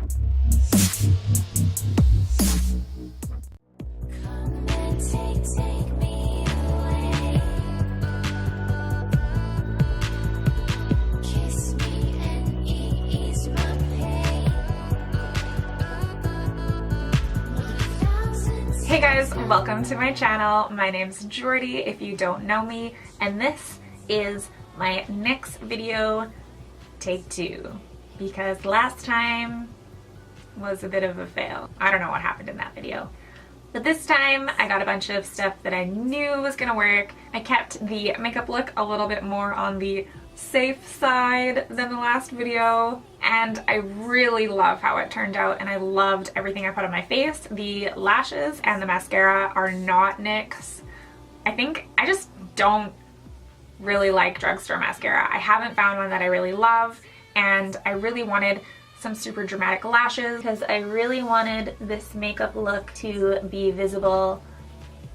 Hey guys, welcome to my channel. My name's Jordy if you don't know me, and this is my NYX video take 2 because last time was a bit of a fail. I don't know what happened in that video. But this time I got a bunch of stuff that I knew was gonna work. I kept the makeup look a little bit more on the safe side than the last video, and I really love how it turned out, and I loved everything I put on my face. The lashes and the mascara are not NYX. I just don't really like drugstore mascara. I haven't found one that I really love, and I really wanted some super dramatic lashes because I really wanted this makeup look to be visible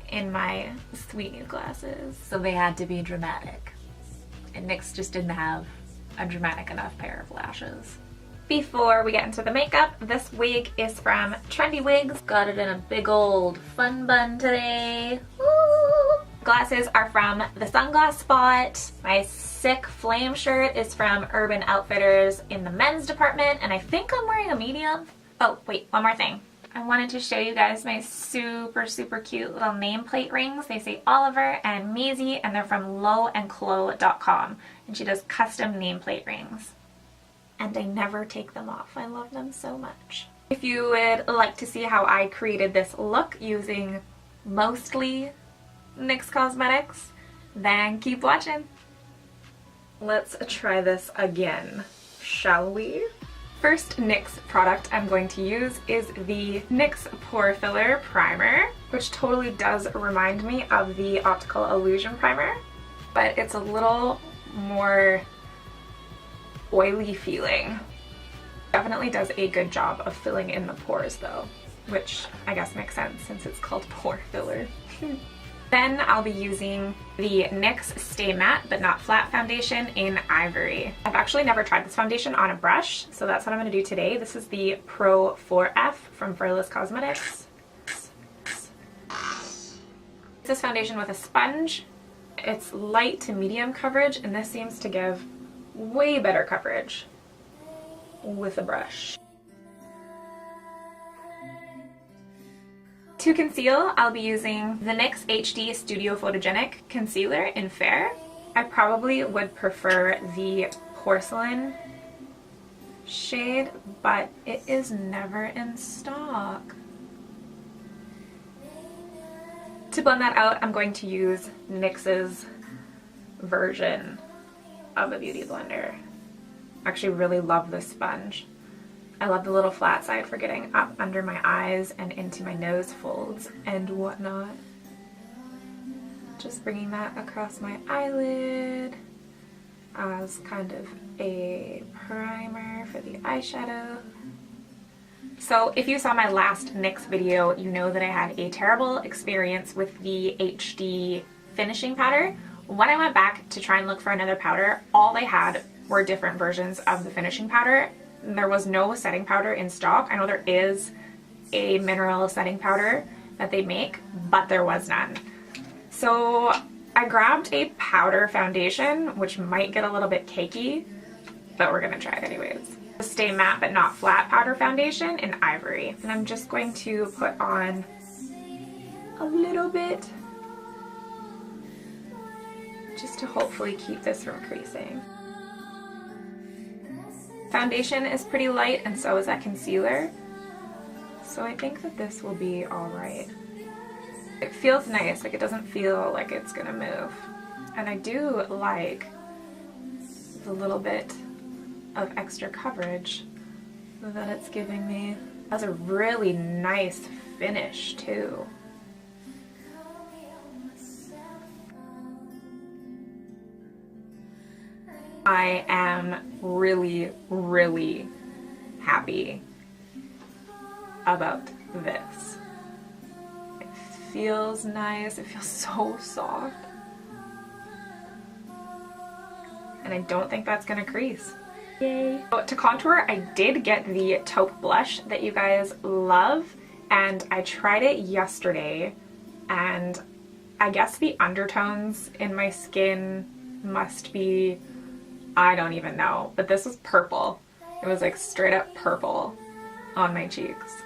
in my sweet new glasses. So they had to be dramatic. And NYX just didn't have a dramatic enough pair of lashes. Before we get into the makeup, this wig is from Trendy Wigs. Got it in a big old fun bun today. Woo! Glasses are from the Sunglass Spot. My sick flame shirt is from Urban Outfitters in the men's department, and I think I'm wearing a medium. Oh wait, one more thing. I wanted to show you guys my super cute little nameplate rings. They say Oliver and Maisie, and they're from lowandclo.com, and she does custom nameplate rings. And I never take them off. I love them so much. If you would like to see how I created this look using mostly NYX Cosmetics, then keep watching. Let's try this again, shall we? First NYX product I'm going to use is the NYX Pore Filler Primer, which totally does remind me of the Optical Illusion Primer, but it's a little more oily feeling. Definitely does a good job of filling in the pores though, which I guess makes sense since it's called pore filler. Then I'll be using the NYX Stay Matte But Not Flat foundation in Ivory. I've actually never tried this foundation on a brush, so that's what I'm going to do today. This is the Pro 4F from Fearless Cosmetics. This foundation with a sponge. It's light to medium coverage, and this seems to give way better coverage with a brush. To conceal, I'll be using the NYX HD Studio Photogenic Concealer in Fair. I probably would prefer the porcelain shade, but it is never in stock. To blend that out, I'm going to use NYX's version of a beauty blender. I actually really love this sponge. I love the little flat side for getting up under my eyes and into my nose folds and whatnot. Just bringing that across my eyelid as kind of a primer for the eyeshadow. So if you saw my last NYX video, you know that I had a terrible experience with the HD finishing powder. When I went back to try and look for another powder, all they had were different versions of the finishing powder. There was no setting powder in stock. I know there is a mineral setting powder that they make, but there was none. So I grabbed a powder foundation, which might get a little bit cakey, but we're gonna try it anyways. Stay Matte But Not Flat powder foundation in Ivory. And I'm just going to put on a little bit just to hopefully keep this from creasing. Foundation is pretty light, and so is that concealer, so I think that this will be alright. It feels nice, like it doesn't feel like it's gonna move, and I do like the little bit of extra coverage that it's giving me. It has a really nice finish too. I am really happy about this. It feels nice, it feels so soft. And I don't think that's gonna crease. Yay. So to contour, I did get the taupe blush that you guys love, and I tried it yesterday, and I guess the undertones in my skin must be, I don't even know, but this was purple. It was like straight up purple on my cheeks.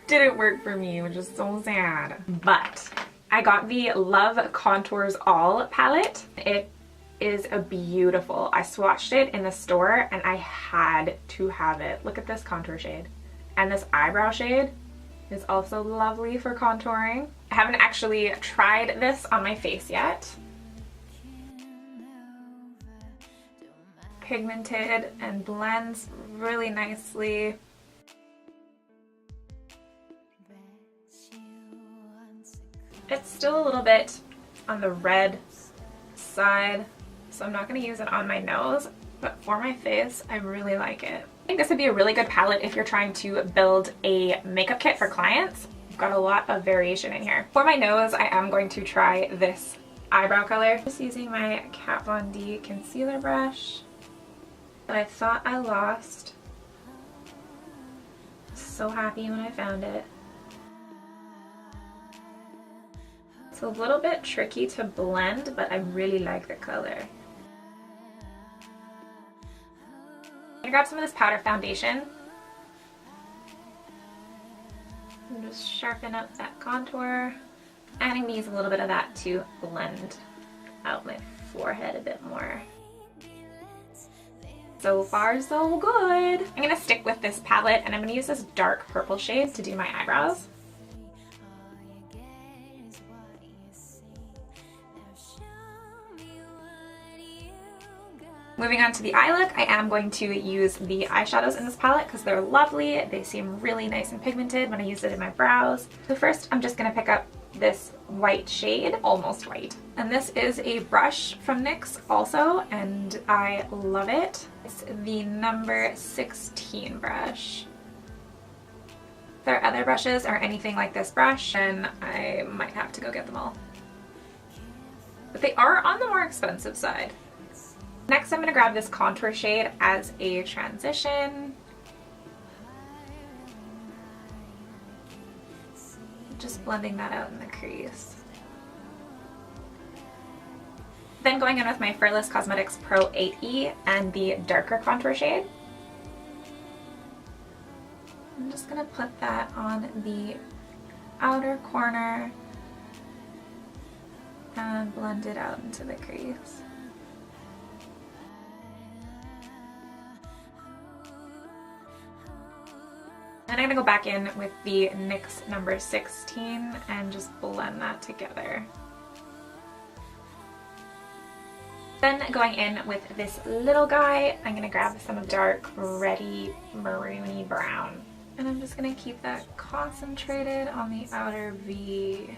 Didn't work for me, which is so sad. But I got the Love Contours All palette. It is a beautiful, I swatched it in the store and I had to have it. Look at this contour shade. And this eyebrow shade is also lovely for contouring. I haven't actually tried this on my face yet. Pigmented and blends really nicely. It's still a little bit on the red side, so I'm not going to use it on my nose, but for my face, I really like it. I think this would be a really good palette if you're trying to build a makeup kit for clients. I've got a lot of variation in here. For my nose, I am going to try this eyebrow color. Just using my Kat Von D concealer brush that I thought I lost. So happy when I found it. It's a little bit tricky to blend, but I really like the color. I'm gonna grab some of this powder foundation and just sharpen up that contour. And I'm gonna use a little bit of that to blend out my forehead a bit more. So far, so good. I'm gonna stick with this palette and I'm gonna use this dark purple shade to do my eyebrows. Moving on to the eye look, I am going to use the eyeshadows in this palette because they're lovely. They seem really nice and pigmented when I use it in my brows. So first, I'm just going to pick up this white shade, almost white. And this is a brush from NYX also, and I love it. It's the number 16 brush. If there are other brushes or anything like this brush, then I might have to go get them all. But they are on the more expensive side. Next, I'm going to grab this contour shade as a transition. Just blending that out in the crease. Then going in with my Fearless Cosmetics Pro 8E and the darker contour shade. I'm just going to put that on the outer corner and blend it out into the crease. And I'm going to go back in with the NYX number 16 and just blend that together. Then going in with this little guy, I'm going to grab some dark, reddy, maroony brown. And I'm just going to keep that concentrated on the outer V.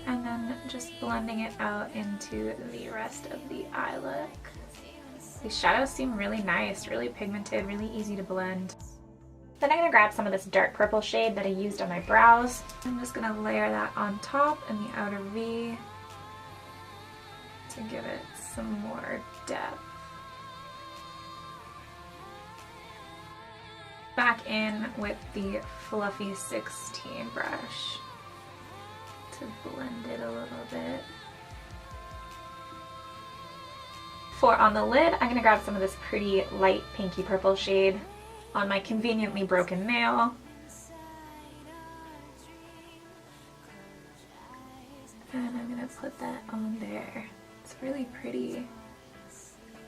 And then just blending it out into the rest of the eye look. These shadows seem really nice, really pigmented, really easy to blend. Then I'm going to grab some of this dark purple shade that I used on my brows. I'm just going to layer that on top in the outer V to give it some more depth. Back in with the fluffy 16 brush to blend it a little bit. For on the lid, I'm going to grab some of this pretty light pinky purple shade on my conveniently broken nail. And I'm going to put that on there. It's really pretty.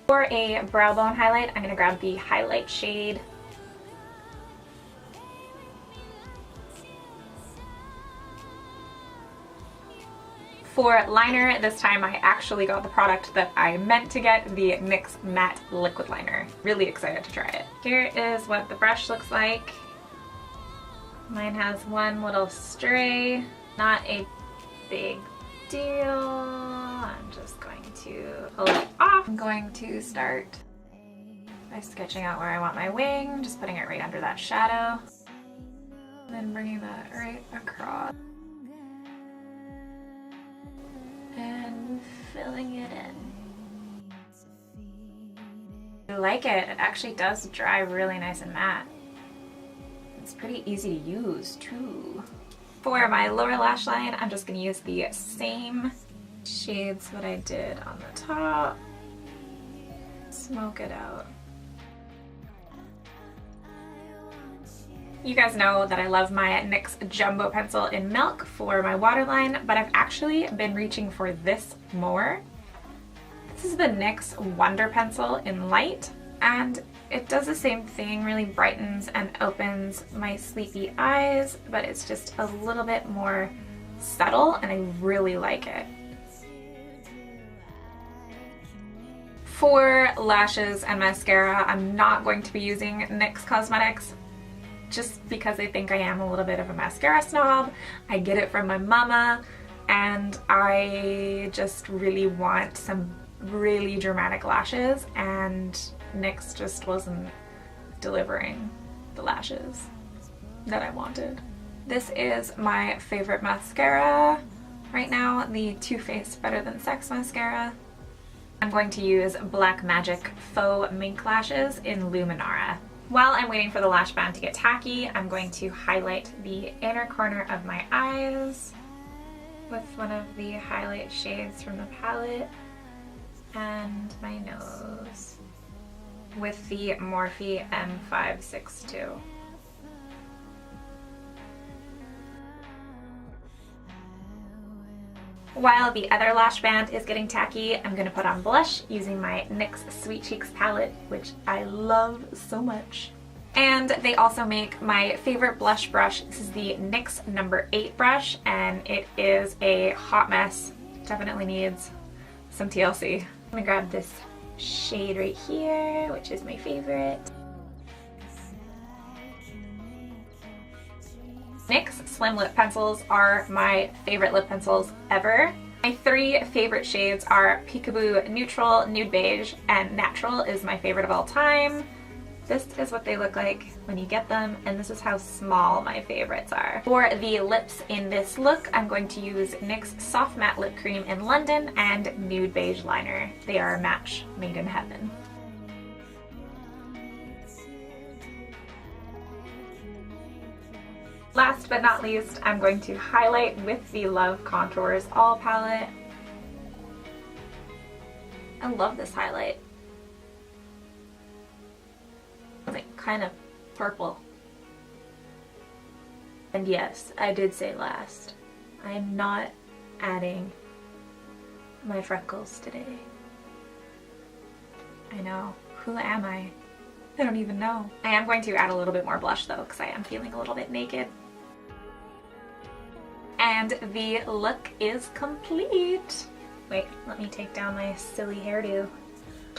For a brow bone highlight, I'm going to grab the highlight shade. For liner, this time I actually got the product that I meant to get, the NYX Matte Liquid Liner. Really excited to try it. Here is what the brush looks like. Mine has one little stray, not a big deal. I'm just going to pull it off. I'm going to start by sketching out where I want my wing, just putting it right under that shadow, and then bringing that right across. And filling it in. I like it. It actually does dry really nice and matte. It's pretty easy to use too. For my lower lash line, I'm just going to use the same shades that I did on the top. Smoke it out. You guys know that I love my NYX Jumbo Pencil in Milk for my waterline, but I've actually been reaching for this more. This is the NYX Wonder Pencil in Light, and it does the same thing, really brightens and opens my sleepy eyes, but it's just a little bit more subtle, and I really like it. For lashes and mascara, I'm not going to be using NYX Cosmetics, just because I think I am a little bit of a mascara snob. I get it from my mama, and I just really want some really dramatic lashes, and NYX just wasn't delivering the lashes that I wanted. This is my favorite mascara right now, the Too Faced Better Than Sex mascara. I'm going to use Black Magic Faux Mink Lashes in Luminara. While I'm waiting for the lash band to get tacky, I'm going to highlight the inner corner of my eyes with one of the highlight shades from the palette, and my nose with the Morphe M562. While the other lash band is getting tacky, I'm going to put on blush using my NYX Sweet Cheeks palette, which I love so much. And they also make my favorite blush brush. This is the NYX No. 8 brush, and it is a hot mess. Definitely needs some TLC. I'm going to grab this shade right here, which is my favorite. NYX Slim Lip Pencils are my favorite lip pencils ever. My three favorite shades are Peekaboo Neutral, Nude Beige, and Natural is my favorite of all time. This is what they look like when you get them, and this is how small my favorites are. For the lips in this look, I'm going to use NYX Soft Matte Lip Cream in London and Nude Beige Liner. They are a match made in heaven. Last but not least, I'm going to highlight with the Love Contours All palette. I love this highlight. It's like kind of purple. And yes, I did say last. I'm not adding my freckles today. I know. Who am I? I don't even know. I am going to add a little bit more blush though, because I am feeling a little bit naked. And the look is complete. Wait, let me take down my silly hairdo.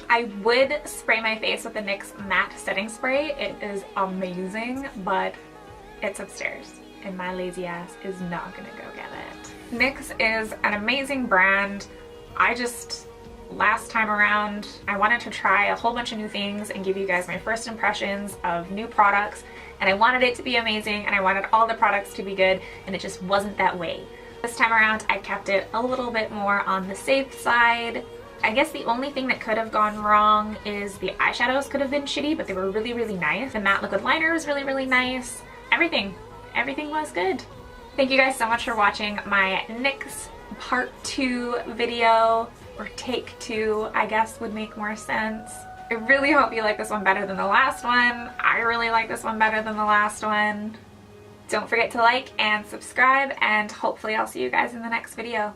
I would spray my face with the NYX Matte Setting Spray. It is amazing, but it's upstairs, and my lazy ass is not gonna go get it. NYX is an amazing brand. Last time around, I wanted to try a whole bunch of new things and give you guys my first impressions of new products, and I wanted it to be amazing, and I wanted all the products to be good, and it just wasn't that way. This time around, I kept it a little bit more on the safe side. I guess the only thing that could have gone wrong is the eyeshadows could have been shitty, but they were really, really nice. The matte liquid liner was really, really nice. Everything was good. Thank you guys so much for watching my NYX Part 2 video, or Take 2, I guess would make more sense. I really hope you like this one better than the last one. I really like this one better than the last one. Don't forget to like and subscribe, and hopefully I'll see you guys in the next video.